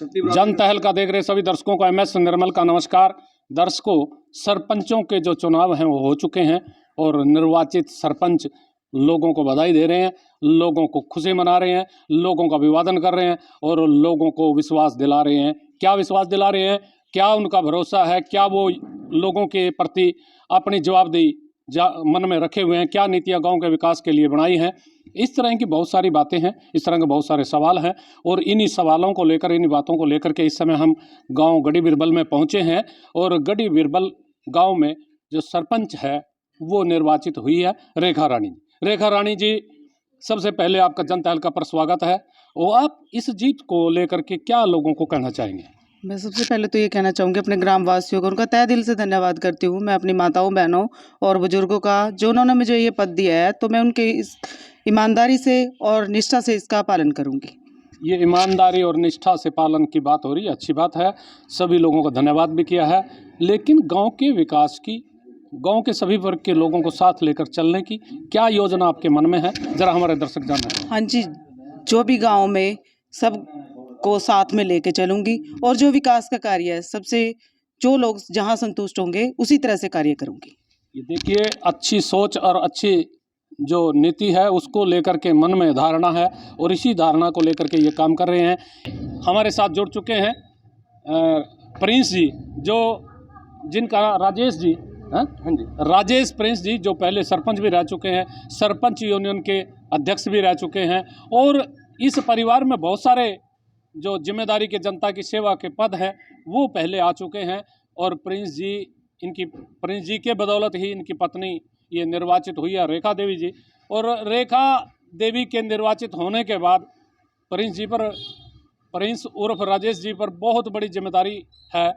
जन तहल का देख रहे सभी दर्शकों को MS निर्मल का नमस्कार। दर्शकों, सरपंचों के जो चुनाव हैं वो हो चुके हैं और निर्वाचित सरपंच लोगों को बधाई दे रहे हैं, लोगों को खुशी मना रहे हैं, लोगों का अभिवादन कर रहे हैं और लोगों को विश्वास दिला रहे हैं। क्या विश्वास दिला रहे हैं, क्या उनका भरोसा है, क्या वो लोगों के प्रति अपनी जवाबदेही मन में रखे हुए हैं, क्या नीतियाँ गाँव के विकास के लिए बनाई हैं। इस तरह की बहुत सारी बातें हैं, इस तरह के बहुत सारे सवाल हैं और इन्हीं सवालों को लेकर, इन्हीं बातों को लेकर के इस समय हम गांव गढ़ी बिरबल में पहुंचे हैं और गढ़ी बिरबल गांव में जो सरपंच है वो निर्वाचित हुई है रेखा रानी। रेखा रानी जी, सबसे पहले आपका जन तहल का पर स्वागत है और आप इस जीत को लेकर के क्या लोगों को कहना चाहेंगे? मैं सबसे पहले तो ये कहना चाहूँगी अपने ग्राम वासियों को, उनका तहे दिल से धन्यवाद करती हूँ। मैं अपनी माताओं, बहनों और बुजुर्गों का, जो उन्होंने मुझे ये पद दिया है, तो मैं उनके इस ईमानदारी से और निष्ठा से इसका पालन करूँगी। ये ईमानदारी और निष्ठा से पालन की बात हो रही है, अच्छी बात है। सभी लोगों को धन्यवाद भी किया है, लेकिन गांव के विकास की, गांव के सभी वर्ग के लोगों को साथ लेकर चलने की क्या योजना आपके मन में है, जरा हमारे दर्शक जाने। हाँ जी, जो भी गाँव में सब को साथ में लेके चलूँगी और जो विकास का कार्य है, सबसे जो लोग जहाँ संतुष्ट होंगे उसी तरह से कार्य करूँगी। ये देखिए, अच्छी सोच और अच्छी जो नीति है उसको लेकर के मन में धारणा है और इसी धारणा को लेकर के ये काम कर रहे हैं। हमारे साथ जुड़ चुके हैं प्रिंस जी, जो जिनका राजेश जी, हाँ जी, राजेश प्रिंस जी, जो पहले सरपंच भी रह चुके हैं, सरपंच यूनियन के अध्यक्ष भी रह चुके हैं और इस परिवार में बहुत सारे जो जिम्मेदारी के जनता की सेवा के पद हैं वो पहले आ चुके हैं और प्रिंस जी के बदौलत ही इनकी पत्नी ये निर्वाचित हुई है, रेखा देवी जी। और रेखा देवी के निर्वाचित होने के बाद प्रिंस उर्फ राजेश जी पर बहुत बड़ी जिम्मेदारी है,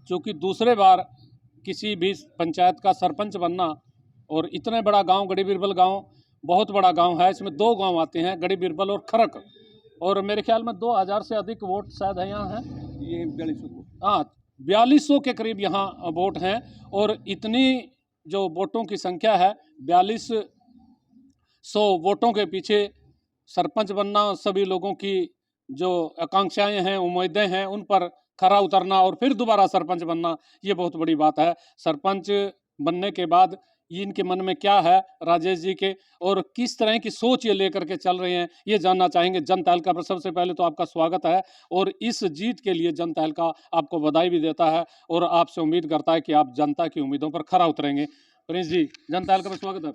क्योंकि दूसरे बार किसी भी पंचायत का सरपंच बनना। और इतने बड़ा गांव गढ़ी बिरबल गांव बहुत बड़ा गांव है, इसमें 2 गांव आते हैं, गढ़ी बिरबल और खरक, और मेरे ख्याल में 2000 से अधिक वोट शायद है यहाँ हैं, ये 4200, हाँ 4200 के करीब यहाँ वोट हैं। और इतनी जो वोटों की संख्या है, 4200 वोटों के पीछे सरपंच बनना, सभी लोगों की जो आकांक्षाएं हैं, उम्मीदें हैं, उन पर खरा उतरना और फिर दोबारा सरपंच बनना, ये बहुत बड़ी बात है। सरपंच बनने के बाद इनके मन में क्या है राजेश जी के, और किस तरह की सोच ये लेकर के चल रहे हैं, ये जानना चाहेंगे जन तहल का। सबसे पहले तो आपका स्वागत है और इस जीत के लिए जन तहल का आपको बधाई भी देता है और आपसे उम्मीद करता है कि आप जनता की उम्मीदों पर खरा उतरेंगे। प्रिंस जी, जन तहल का स्वागत है।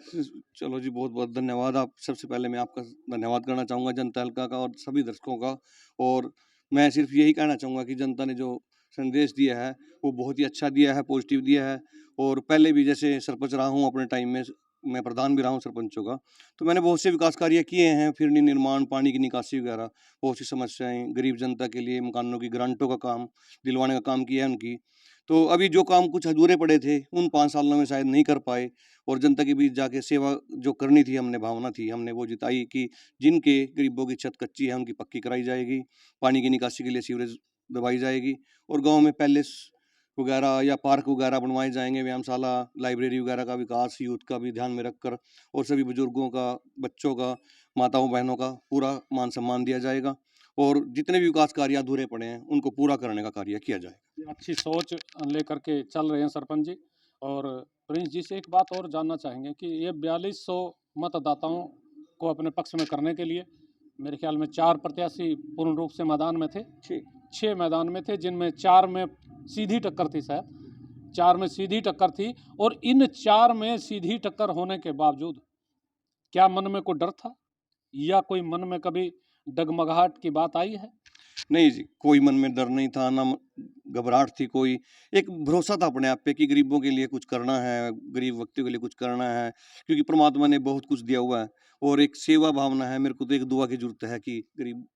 चलो जी, बहुत बहुत धन्यवाद। आप सबसे पहले मैं आपका धन्यवाद करना चाहूँगा जन तहल का और सभी दर्शकों का। और मैं सिर्फ यही कहना चाहूँगा कि जनता ने जो संदेश दिया है वो बहुत ही अच्छा दिया है, पॉजिटिव दिया है। और पहले भी जैसे सरपंच रहा हूँ, अपने टाइम में मैं प्रधान भी रहा हूँ सरपंचों का, तो मैंने बहुत से विकास कार्य किए हैं, फिर निर्माण, पानी की निकासी वगैरह, बहुत सी समस्याएं, गरीब जनता के लिए मकानों की ग्रांटों का काम दिलवाने का काम किया है उनकी। तो अभी जो काम कुछ अधूरे पड़े थे उन 5 सालों में शायद नहीं कर पाए, और जनता के बीच जाके सेवा जो करनी थी, हमने भावना थी, हमने वो जिताई कि जिनके गरीबों की छत कच्ची है उनकी पक्की कराई जाएगी, पानी की निकासी के लिए सीवरेज दबाई जाएगी, और गांव में पैलेस वगैरह या पार्क वगैरह बनवाए जाएंगे, व्यायामशाला, लाइब्रेरी वगैरह का विकास यूथ का भी ध्यान में रखकर, और सभी बुजुर्गों का, बच्चों का, माताओं बहनों का पूरा मान सम्मान दिया जाएगा, और जितने भी विकास कार्य अधूरे पड़े हैं उनको पूरा करने का कार्य किया जाएगा। अच्छी सोच लेकर के चल रहे हैं सरपंच जी। और प्रिंस जी से एक बात और जानना चाहेंगे कि ये 4200 मतदाताओं को अपने पक्ष में करने के लिए मेरे ख्याल में 4 प्रत्याशी पूर्ण रूप से मैदान में थे, 6 मैदान में थे, जिनमें 4 में सीधी टक्कर थी, शायद 4 में सीधी टक्कर थी। और इन 4 में सीधी टक्कर होने के बावजूद क्या मन में कोई डर था या कोई मन में कभी डगमगाहट की बात आई है? नहीं जी, कोई मन में डर नहीं था, ना घबराहट थी, कोई एक भरोसा था अपने आप पे कि गरीबों के लिए कुछ करना है, गरीब व्यक्तियों के लिए कुछ करना है, क्योंकि परमात्मा ने बहुत कुछ दिया हुआ है, और एक सेवा भावना है। मेरे को तो एक दुआ की जरूरत है कि गरीब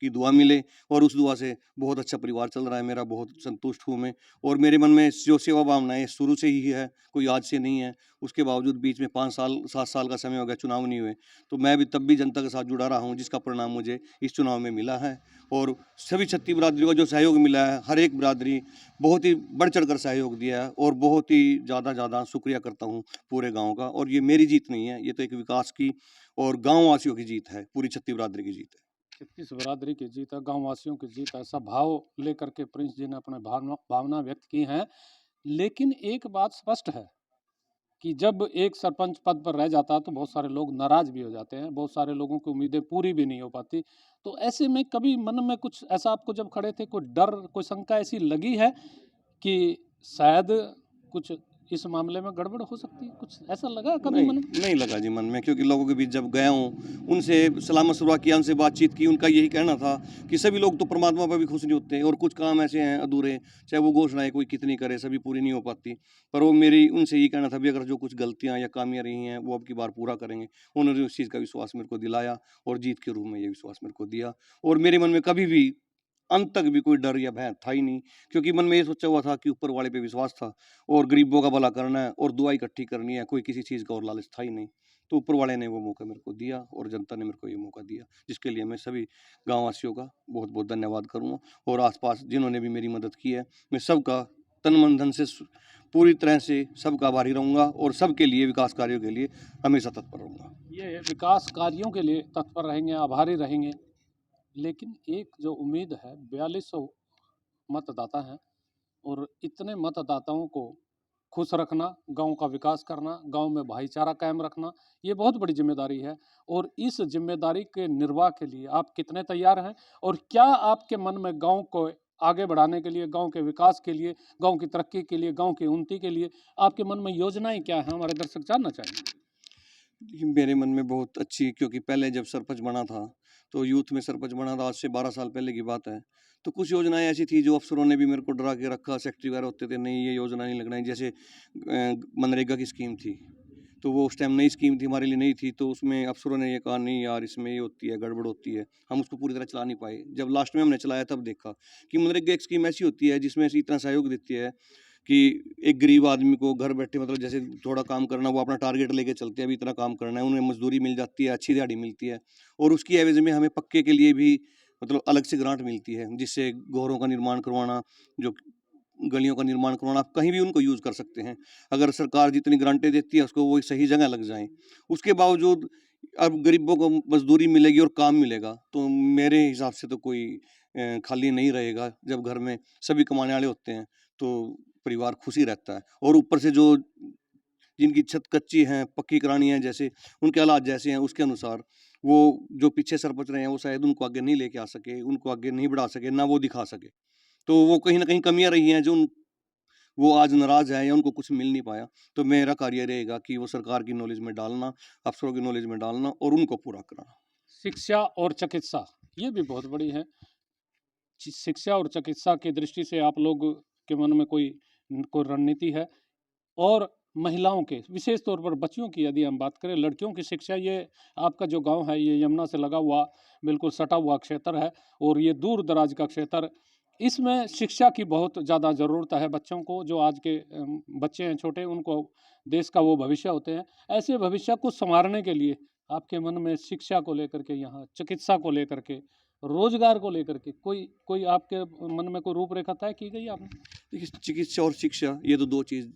की दुआ मिले, और उस दुआ से बहुत अच्छा परिवार चल रहा है मेरा, बहुत संतुष्ट हूँ मैं। और मेरे मन में जो सेवा भावना है शुरू से ही है, कोई आज से नहीं है। उसके बावजूद बीच में 5 साल 7 साल का समय हो गया, चुनाव नहीं हुए, तो मैं भी तब भी जनता के साथ जुड़ा रहा हूँ, जिसका परिणाम मुझे इस चुनाव में मिला है। और सभी क्षत्रिय बिरादरी को जो सहयोग मिला है, हर एक बिरादरी बहुत ही बढ़ चढ़ कर सहयोग दिया है, और बहुत ही ज़्यादा शुक्रिया करता हूँ पूरे गाँव का। और ये मेरी जीत नहीं है, ये तो एक विकास की और गाँव वासियों की जीत है, पूरी क्षत्रिय बिरादरी की जीत है। छत्तीस बिरादरी की जीत है, गाँव वासियों की जीत है, ऐसा भाव लेकर के प्रिंस जी ने अपने भावना व्यक्त की हैं। लेकिन एक बात स्पष्ट है कि जब एक सरपंच पद पर रह जाता है तो बहुत सारे लोग नाराज भी हो जाते हैं, बहुत सारे लोगों की उम्मीदें पूरी भी नहीं हो पाती। तो ऐसे में कभी मन में कुछ ऐसा आपको जब खड़े थे कोई डर, कोई शंका ऐसी लगी है कि शायद कुछ इस मामले में गड़बड़ हो सकती है? कुछ ऐसा लगा कभी नहीं, मन में? नहीं लगा जी मन में, क्योंकि लोगों के बीच जब गया हूँ, उनसे सलाह मशवरा किया, उनसे बातचीत की, उनका यही कहना था कि सभी लोग तो परमात्मा पे भी खुश नहीं होते और कुछ काम ऐसे हैं अधूरे, चाहे वो घोषणाएँ कोई कितनी करे, सभी पूरी नहीं हो पाती। पर वो मेरी उनसे यही कहना था भी अगर जो कुछ गलतियाँ या खामियाँ रही हैं, वो अब की बार पूरा करेंगे। उन्होंने उस चीज़ का विश्वास मेरे को दिलाया और जीत के रूप में ये विश्वास मेरे को दिया और मेरे मन में कभी भी अंत तक भी कोई डर या भय था ही नहीं, क्योंकि मन में ये सोचा हुआ था कि ऊपर वाले पे विश्वास था और गरीबों का भला करना है और दुआ इकट्ठी करनी है, कोई किसी चीज़ का और लालच था ही नहीं। तो ऊपर वाले ने वो मौका मेरे को दिया और जनता ने मेरे को ये मौका दिया, जिसके लिए मैं सभी गाँव वासियों का बहुत-बहुत धन्यवाद करूँगा और आस-पास जिन्होंने भी मेरी मदद की है, मैं सबका तन, मन, धन से पूरी तरह से सबका आभारी रहूँगा और सबके लिए विकास कार्यों के लिए हमेशा तत्पर रहूँगा। ये विकास कार्यों के लिए तत्पर रहेंगे, आभारी रहेंगे। लेकिन एक जो उम्मीद है, 4200 मतदाता हैं और इतने मतदाताओं को खुश रखना, गाँव का विकास करना, गाँव में भाईचारा कायम रखना, ये बहुत बड़ी ज़िम्मेदारी है। और इस ज़िम्मेदारी के निर्वाह के लिए आप कितने तैयार हैं? और क्या आपके मन में गाँव को आगे बढ़ाने के लिए, गाँव के विकास के लिए, गाँव की तरक्की के लिए, गाँव की उन्नति के लिए आपके मन में योजनाएँ क्या हैं? हमारे दर्शक जानना चाहेंगे। देखिए, मेरे मन में बहुत अच्छी, क्योंकि पहले जब सरपंच बना था, तो यूथ में सरपंच बना था, आज से 12 साल पहले की बात है। तो कुछ योजनाएँ ऐसी थी जो अफ़सरों ने भी मेरे को डरा के रखा, सेक्रेटरी वगैरह होते थे, नहीं ये योजना नहीं लगना है। जैसे मनरेगा की स्कीम थी, तो वो उस टाइम नई स्कीम थी, हमारे लिए नई थी, तो उसमें अफ़सरों ने ये कहा नहीं यार इसमें ये होती है, गड़बड़ होती है। हम उसको पूरी तरह चला नहीं पाए। जब लास्ट में हमने चलाया तब देखा कि मनरेगा एक स्कीम ऐसी होती है जिसमें ऐसी इतना सहयोग देती है कि एक गरीब आदमी को घर बैठे, मतलब जैसे थोड़ा काम करना, वो अपना टारगेट लेके चलते हैं, अभी इतना काम करना है, उन्हें मजदूरी मिल जाती है, अच्छी दिहाड़ी मिलती है और उसकी एवज़ में हमें पक्के के लिए भी मतलब अलग से ग्रांट मिलती है, जिससे घरों का निर्माण करवाना, जो गलियों का निर्माण करवाना, आप कहीं भी उनको यूज़ कर सकते हैं। अगर सरकार जितनी ग्रांटें देती है उसको वो सही जगह लग जाएँ। उसके बावजूद अब गरीबों को मजदूरी मिलेगी और काम मिलेगा, तो मेरे हिसाब से तो कोई खाली नहीं रहेगा। जब घर में सभी कमाने वाले होते हैं, तो परिवार खुशी रहता है और ऊपर से जो जिनकी छत कच्ची है, पक्की करानी है, जैसे उनके हालात जैसे हैं उसके अनुसार वो जो पीछे सरपंच रहे हैं वो शायद उनको आगे नहीं लेके आ सके, उनको आगे नहीं बढ़ा सके, ना वो दिखा सके। तो वो कहीं न कहीं कमियाँ रही हैं जो वो आज नाराज़ हैं या उनको कुछ मिल नहीं पाया। तो मेरा कार्य रहेगा कि वो सरकार की नॉलेज में डालना, अफ़सरों की नॉलेज में डालना और उनको पूरा कराना। शिक्षा और चिकित्सा, ये भी बहुत बड़ी है। शिक्षा और चिकित्सा की दृष्टि से आप लोग के मन में कोई रणनीति है? और महिलाओं के, विशेष तौर पर बच्चियों की यदि हम बात करें, लड़कियों की शिक्षा, ये आपका जो गांव है ये यमुना से लगा हुआ बिल्कुल सटा हुआ क्षेत्र है और ये दूर दराज का क्षेत्र, इसमें शिक्षा की बहुत ज़्यादा ज़रूरत है। बच्चों को, जो आज के बच्चे हैं छोटे, उनको देश का वो भविष्य होते हैं। ऐसे भविष्य को संवारने के लिए आपके मन में शिक्षा को लेकर के, यहाँ चिकित्सा को लेकर के, रोजगार को लेकर के कोई कोई आपके मन में कोई रूपरेखा तय की गई आपने? देखिए, चिकित्सा और शिक्षा ये तो 2 चीज़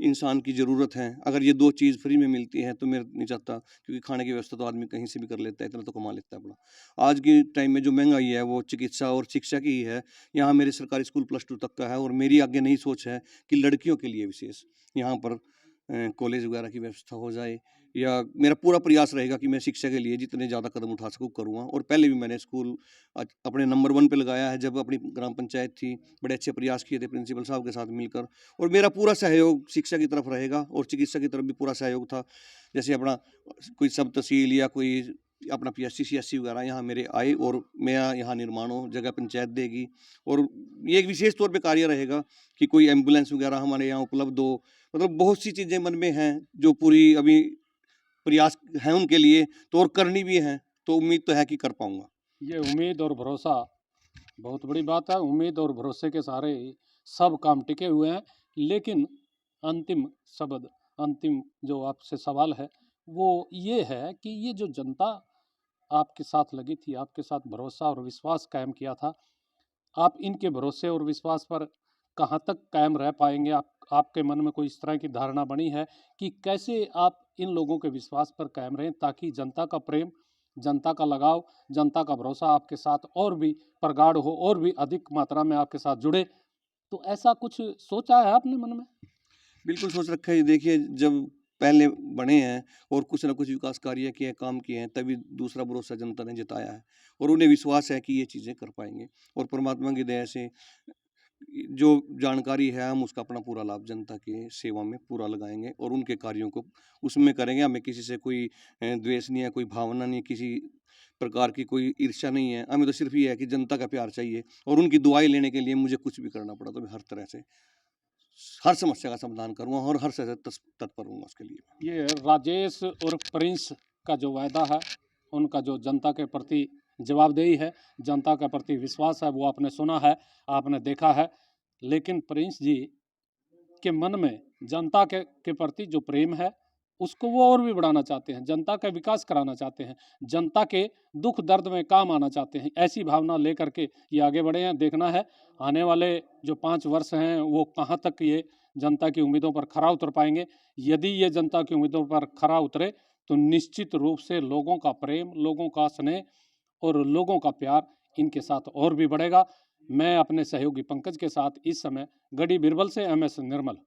इंसान की ज़रूरत है। अगर ये 2 चीज़ फ्री में मिलती हैं तो मैं नहीं चाहता, क्योंकि खाने की व्यवस्था तो आदमी कहीं से भी कर लेता है, इतना तो कमा लेता है अपना। आज के टाइम में जो महँगाई है वो चिकित्सा और शिक्षा की ही है। यहाँ मेरे सरकारी स्कूल प्लस 2 तक का है और मेरी आगे नई सोच है कि लड़कियों के लिए विशेष यहाँ पर कॉलेज वगैरह की व्यवस्था हो जाए, या मेरा पूरा प्रयास रहेगा कि मैं शिक्षा के लिए जितने ज़्यादा कदम उठा सकूँ करूँगा। और पहले भी मैंने स्कूल अपने नंबर 1 पे लगाया है, जब अपनी ग्राम पंचायत थी, बड़े अच्छे प्रयास किए थे प्रिंसिपल साहब के साथ मिलकर। और मेरा पूरा सहयोग शिक्षा की तरफ रहेगा और चिकित्सा की तरफ भी पूरा सहयोग था। जैसे अपना कोई सब तहसील या कोई अपना पीएचसी सीएचसी वगैरह यहाँ मेरे आए और मेरा यहाँ निर्माण हो, जगह पंचायत देगी। और ये एक विशेष तौर पे कार्य रहेगा कि कोई एम्बुलेंस वगैरह हमारे यहाँ उपलब्ध हो। मतलब बहुत सी चीज़ें मन में हैं जो पूरी अभी प्रयास हैं उनके लिए, तो और करनी भी है, तो उम्मीद तो है कि कर पाऊँगा। ये उम्मीद और भरोसा बहुत बड़ी बात है। उम्मीद और भरोसे के सहारे ही सब काम टिके हुए हैं। लेकिन अंतिम शब्द, अंतिम जो आपसे सवाल है वो ये है कि ये जो जनता आपके साथ लगी थी, आपके साथ भरोसा और विश्वास कायम किया था, आप इनके भरोसे और विश्वास पर कहाँ तक कायम रह पाएंगे? आपके मन में कोई इस तरह की धारणा बनी है कि कैसे आप इन लोगों के विश्वास पर कायम रहें ताकि जनता का प्रेम, जनता का लगाव, जनता का भरोसा आपके साथ और भी प्रगाढ़ हो और भी अधिक मात्रा में आपके साथ जुड़े। तो ऐसा कुछ सोचा है आपने मन में? बिल्कुल सोच रखा है। देखिए, जब पहले बने हैं और कुछ ना कुछ विकास कार्य किए हैं, काम किए हैं, तभी दूसरा भरोसा जनता ने जताया है और उन्हें विश्वास है कि ये चीज़ें कर पाएँगे और परमात्मा की दया से जो जानकारी है हम उसका अपना पूरा लाभ जनता की सेवा में पूरा लगाएँगे और उनके कार्यों को उसमें करेंगे। हमें किसी से कोई द्वेष नहीं है, कोई भावना नहीं है, किसी प्रकार की कोई ईर्ष्या नहीं है। हमें तो सिर्फ़ ये है कि जनता का प्यार चाहिए और उनकी दुआएँ लेने के लिए मुझे कुछ भी करना पड़ा तो मैं हर तरह से हर समस्या का समाधान करूँगा और हर तरह से तत्पर रहूँगा उसके लिए। ये राजेश और प्रिंस का जो वायदा है, उनका जो जनता के प्रति जवाबदेही है, जनता के प्रति विश्वास है, वो आपने सुना है, आपने देखा है। लेकिन प्रिंस जी के मन में जनता के प्रति जो प्रेम है, उसको वो और भी बढ़ाना चाहते हैं, जनता का विकास कराना चाहते हैं, जनता के दुख दर्द में काम आना चाहते हैं। ऐसी भावना लेकर के ये आगे बढ़े हैं। देखना है आने वाले जो 5 वर्ष हैं वो कहाँ तक ये जनता की उम्मीदों पर खरा उतर पाएंगे। यदि ये जनता की उम्मीदों पर खरा उतरे तो निश्चित रूप से लोगों का प्रेम, लोगों का स्नेह और लोगों का प्यार इनके साथ और भी बढ़ेगा। मैं अपने सहयोगी पंकज के साथ इस समय गढ़ी बीरबल से MS निर्मल।